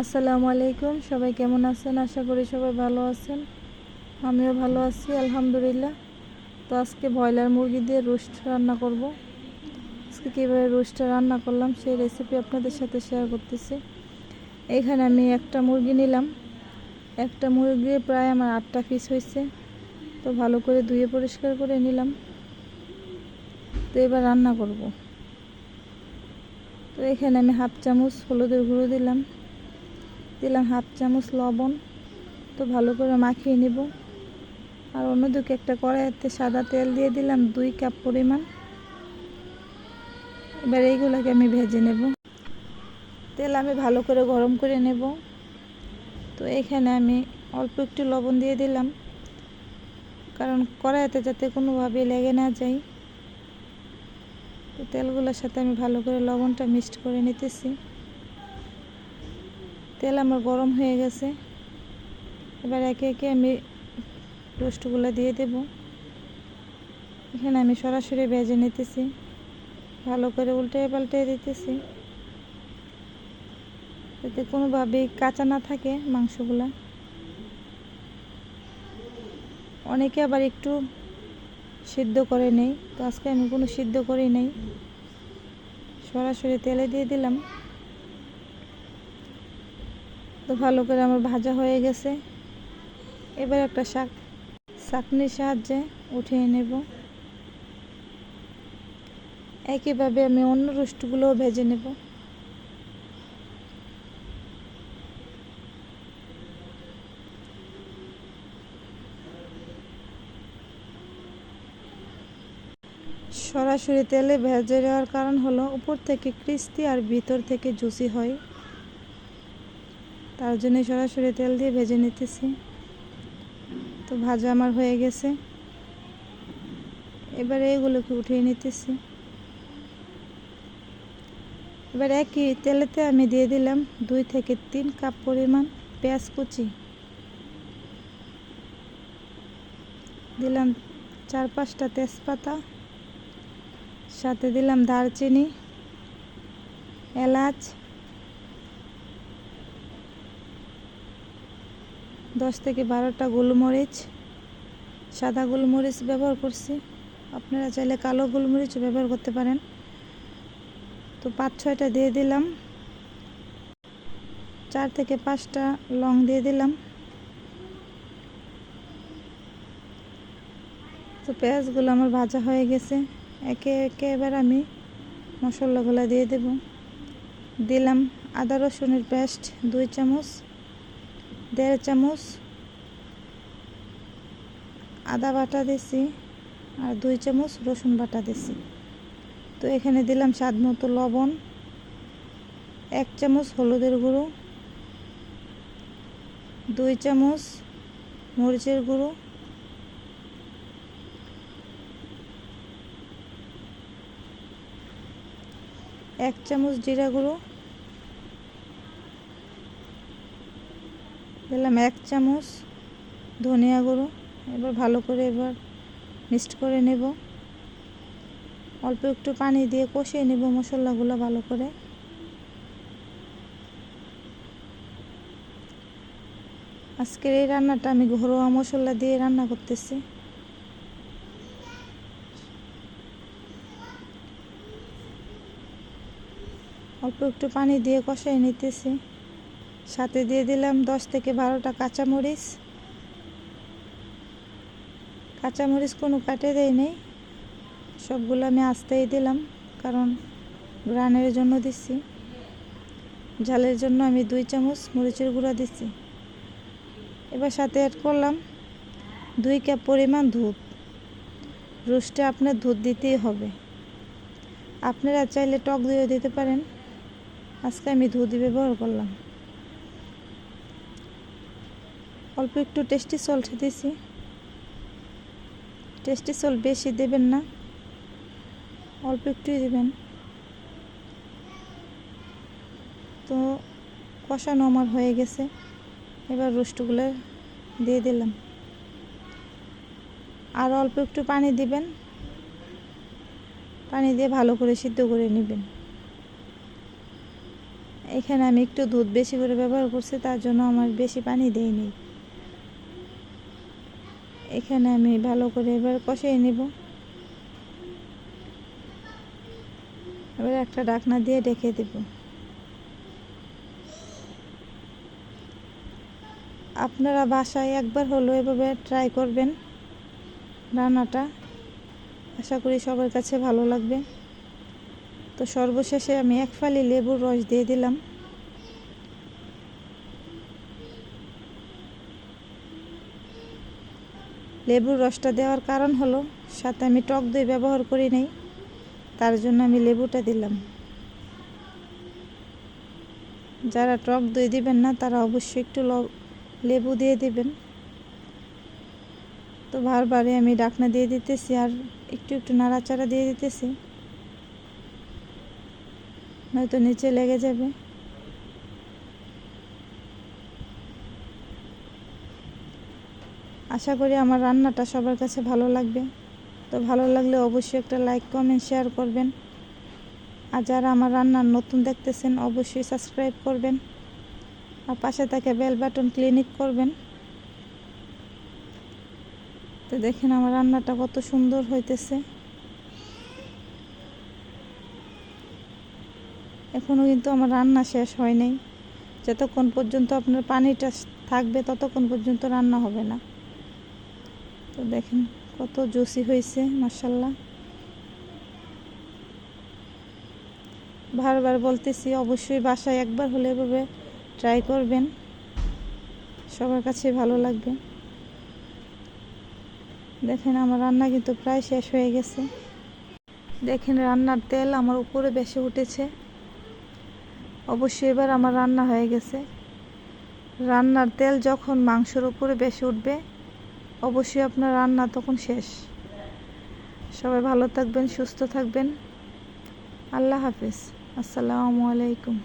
আসসালামু আলাইকুম। সবাই কেমন আছেন? আশা করি সবাই ভালো আছেন। আমিও ভালো আছি আলহামদুলিল্লাহ। তো আজকে ব্রয়লার মুরগি দিয়ে রোস্ট রান্না করব। আজকে কীভাবে রোস্টটা রান্না করলাম সেই রেসিপি আপনাদের সাথে শেয়ার করতেছি। এখানে আমি একটা মুরগি নিলাম। একটা মুরগি প্রায় আমার 8টা পিস হয়েছে। তো ভালো করে ধুয়ে পরিষ্কার করে নিলাম। তো এবার রান্না করব। তো এখানে আমি হাফ চামচ হলুদের গুঁড়ো দিলাম হাফ চামচ লবণ। তো ভালো করে মাখিয়ে নিব। আর অন্যদিকে একটা কড়াইতে সাদা তেল দিয়ে দিলাম 2 কাপ পরিমাণ। এবার এইগুলোকে আমি ভেজে নেব। তেল আমি ভালো করে গরম করে নেব। তো এখানে আমি অল্প একটু লবণ দিয়ে দিলাম, কারণ কড়াইতে যাতে কোনোভাবে লেগে না যায়। তো তেলগুলোর সাথে আমি ভালো করে লবণটা মিক্সড করে নিতেছি। তেল আমার গরম হয়ে গেছে। এবার একে একে আমি রোস্টগুলো দিয়ে দেব। এখানে আমি সরাসরি ভেজে নিতেছি, ভালো করে উল্টে পাল্টে দিতেছি যাতে কোনোভাবেই কাঁচা না থাকে মাংসগুলা। অনেকে আবার একটু সিদ্ধ করে নেই, তো আজকে আমি কোনো সিদ্ধ করি নাই, সরাসরি তেলে দিয়ে দিলাম। তো ভালো করে আমার ভাজা হয়ে গেছে। এবার একটা ছাঁকনির সাহায্যে উঠিয়ে নেব। একইভাবে আমি অন্য রোস্টগুলোও ভেজে নেব। সরাসরি তেলে ভেজে দেওয়ার কারণ হলো উপর থেকে ক্রিস্পি আর ভিতর থেকে জুসি হয়, তার জন্য সরাসরি তেল দিয়ে ভেজে নিতেছি। তো ভাজা আমার হয়ে গেছে। এবারে এগুলোকে উঠিয়ে নিতেছি। এবার একই তেলেতে আমি দিয়ে দিলাম 2 থেকে 3 কাপ পরিমাণ পেঁয়াজ কুচি, দিলাম 4-5টা তেজপাতা, সাথে দিলাম দারচিনি, এলাচ, 10 থেকে 12টা গোলমরিচ। সাদা গোলমরিচ ব্যবহার করছি, আপনারা চাইলে কালো গোলমরিচও ব্যবহার করতে পারেন। তো 5-6টা দিয়ে দিলাম। 4 থেকে 5টা লং দিয়ে দিলাম। তো পেঁয়াজগুলো আমার ভাজা হয়ে গেছে। একে একে এবার আমি মশলাগুলো দিয়ে দেব। দিলাম আদা রসুনের পেস্ট 2 চামচ, 1.5 চামচ আদা বাটা দিছি, আর 2 চামচ রসুন বাটা দিছি। তো এখানে দিলাম স্বাদ মতো লবণ, 1 চামচ হলুদের গুঁড়ো, 2 চামচ মরিচের গুঁড়ো, 1 চামচ জিরা গুঁড়ো, দিলাম 1 চামচ ধনিয়া গুঁড়ো। এবার ভালো করে মিক্সড করে নেব। অল্প একটু পানি দিয়ে কষিয়ে নেব মশলাগুলো ভালো করে। আজকের এই রান্নাটা আমি ঘরোয়া মশলা দিয়ে রান্না করতেছি। অল্প একটু পানি দিয়ে কষিয়ে নিতেছি। সাথে দিয়ে দিলাম 10 থেকে 12টা কাঁচামরিচ। কাঁচামরিচ কোনো কাটে দেয় নেই, সবগুলো আমি আস্তেই দিলাম, কারণ ঘ্রাণের জন্য দিচ্ছি। ঝালের জন্য আমি 2 চামচ মরিচের গুঁড়া দিচ্ছি। এবার সাথে অ্যাড করলাম 2 কাপ পরিমাণ দুধ। রোস্টে আপনার দুধ দিতেই হবে। আপনারা চাইলে টক দইও দিতে পারেন, আজকে আমি দুধই ব্যবহার করলাম। অল্প একটু টেস্টি সল্ট দিছি। টেস্টি সল্ট বেশি দেবেন না, অল্প একটুই দেবেন। তো কষানো আমার হয়ে গেছে। এবার রোস্টগুলো দিয়ে দিলাম। আর অল্প একটু পানি দিবেন, পানি দিয়ে ভালো করে সিদ্ধ করে নেবেন। এখানে আমি একটু দুধ বেশি করে ব্যবহার করছি, তার জন্য আমার বেশি পানি দেইনি। এখানে আমি ভালো করে এবার কষিয়ে নেব। এবার একটা ঢাকনা দিয়ে ঢেকে দেব। আপনারা বাসায় একবার হলো এভাবে ট্রাই করবেন রান্নাটা, আশা করি সবার কাছে ভালো লাগবে। তো সর্বশেষে আমি 1 ফালি লেবুর রস দিয়ে দিলাম। লেবুর রসটা দেওয়ার কারণ হলো সাথে আমি টক দই ব্যবহার করি নাই, তার জন্য আমি লেবুটা দিলাম। যারা টক দই দিবেন না তারা অবশ্যই একটু লেবু দিয়ে দিবেন। তো বারবারে আমি ঢাকনা দিয়ে দিতেছি আর একটু একটু নাড়াচাড়া দিয়ে দিতেছি, নয়তো নিচে লেগে যাবে। আশা করি আমার রান্নাটা সবার কাছে ভালো লাগবে। তো ভালো লাগলে অবশ্যই একটা লাইক কমেন্ট শেয়ার করবেন। আর যারা আমার রান্নার নতুন দেখতেছেন অবশ্যই সাবস্ক্রাইব করবেন আর পাশে থাকা বেল বাটন ক্লিক করবেন। তো দেখেন আমার রান্নাটা কত সুন্দর হইতেছে। এখনও কিন্তু আমার রান্না শেষ হয় নাই। যতক্ষণ পর্যন্ত আপনার পানিটা থাকবে ততক্ষণ পর্যন্ত রান্না হবে না। তো দেখেন কত জুসি হয়েছে, মাশাআল্লাহ। বারবার বলতেছি অবশ্যই বাসায় একবার হলে এভাবে ট্রাই করবেন, সবার কাছে ভালো লাগবে। দেখেন আমার রান্না কিন্তু প্রায় শেষ হয়ে গেছে। দেখেন রান্নার তেল আমার উপরে বেশি উঠেছে। অবশ্যই এবার আমার রান্না হয়ে গেছে। রান্নার তেল যখন মাংসের উপরে বেশি উঠবে অবশ্যই আপনার রান্না তখন শেষ। সবাই ভালো থাকবেন, সুস্থ থাকবেন। আল্লাহ হাফেজ। আসসালামু আলাইকুম।